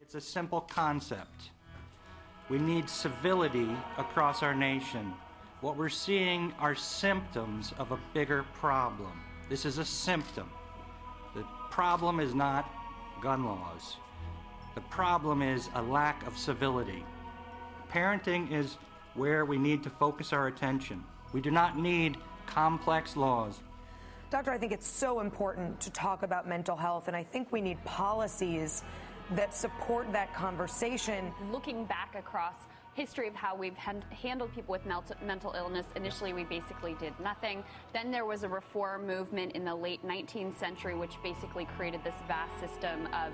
It's a simple concept. We need civility across our nation. What we're seeing are symptoms of a bigger problem. This is a symptom. The problem is not gun laws. The problem is a lack of civility. Parenting is where we need to focus our attention. We do not need complex laws. Doctor, I think it's so important to talk about mental health, and I think we need policies that support that conversation. Looking back across history of how we've handled people with mental illness, initially we basically did nothing. Then there was a reform movement in the late 19th century which basically created this vast system of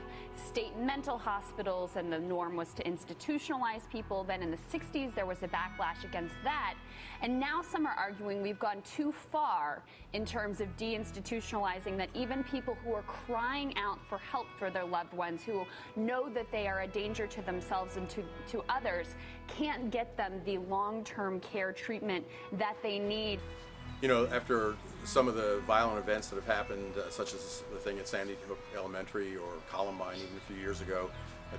state mental hospitals, and the norm was to institutionalize people. Then in the 60s there was a backlash against that, and now some are arguing we've gone too far in terms of deinstitutionalizing, that even people who are crying out for help for their loved ones, who know that they are a danger to themselves and to others, can't get them the long-term care treatment that they need. You know, after some of the violent events that have happened, such as the thing at Sandy Hook Elementary or Columbine even a few years ago,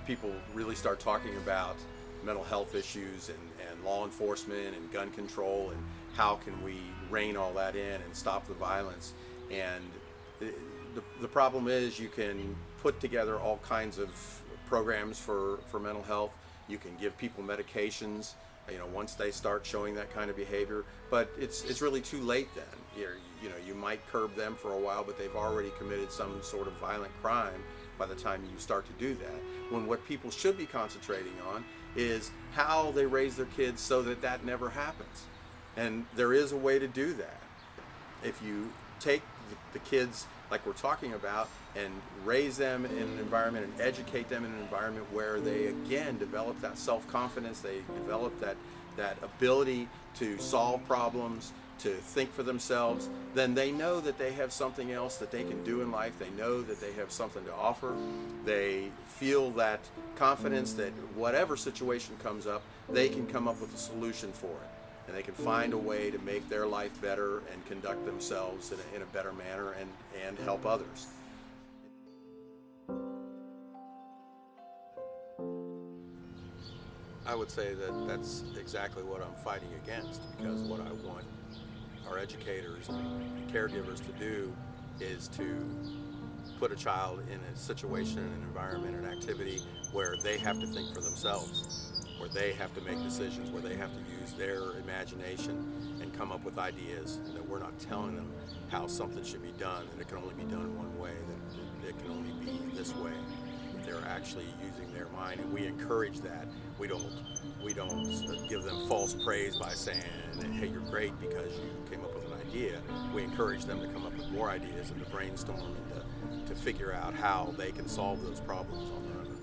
people really start talking about mental health issues and law enforcement and gun control, and how can we rein all that in and stop the violence. And the problem is, you can put together all kinds of programs for mental health. You can give people medications, you know, once they start showing that kind of behavior, but it's really too late then. You know, you might curb them for a while, but they've already committed some sort of violent crime by the time you start to do that. When what people should be concentrating on is how they raise their kids so that that never happens. And there is a way to do that. If you take the kids like we're talking about and raise them in an environment and educate them in an environment where they again develop that self-confidence, they develop that ability to solve problems, to think for themselves, then they know that they have something else that they can do in life. They know that they have something to offer. They feel that confidence that whatever situation comes up, they can come up with a solution for it. And they can find a way to make their life better and conduct themselves in a better manner and help others. I would say that that's exactly what I'm fighting against, because what I want our educators and caregivers to do is to put a child in a situation, an environment, an activity where they have to think for themselves, where they have to make decisions, where they have to use their imagination and come up with ideas, and that we're not telling them how something should be done, and it can only be done one way, that it can only be this way. They're actually using their mind, and we encourage that. We don't give them false praise by saying, hey, you're great because you came up with an idea. We encourage them to come up with more ideas and to brainstorm and to figure out how they can solve those problems on their own.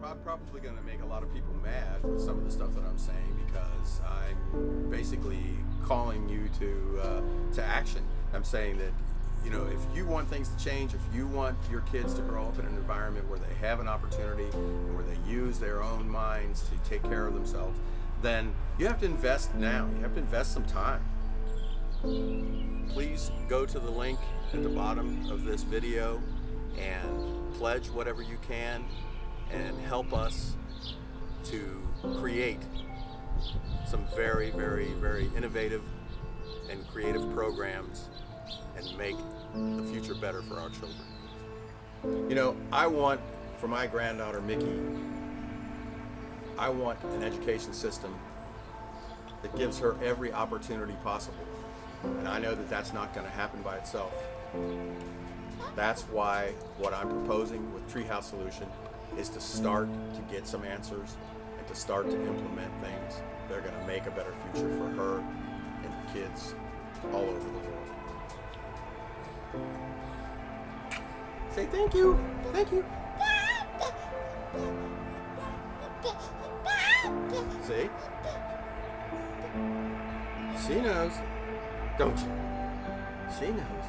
Now, I'm probably going to make a lot of people mad with some of the stuff that I'm saying, because I'm basically calling you to action. I'm saying that, you know, if you want things to change, if you want your kids to grow up in an environment where they have an opportunity and where they use their own minds to take care of themselves, then you have to invest now. You have to invest some time. Please go to the link at the bottom of this video and pledge whatever you can and help us to create some very, very, very innovative and creative programs and make the future better for our children. You know, I want, for my granddaughter Mickey, I want an education system that gives her every opportunity possible. And I know that that's not going to happen by itself. That's why what I'm proposing with Treehouse Solution is to start to get some answers and to start to implement things that are going to make a better future for her and the kids all over the world. Say thank you. Thank you. See? She knows, don't you? She knows.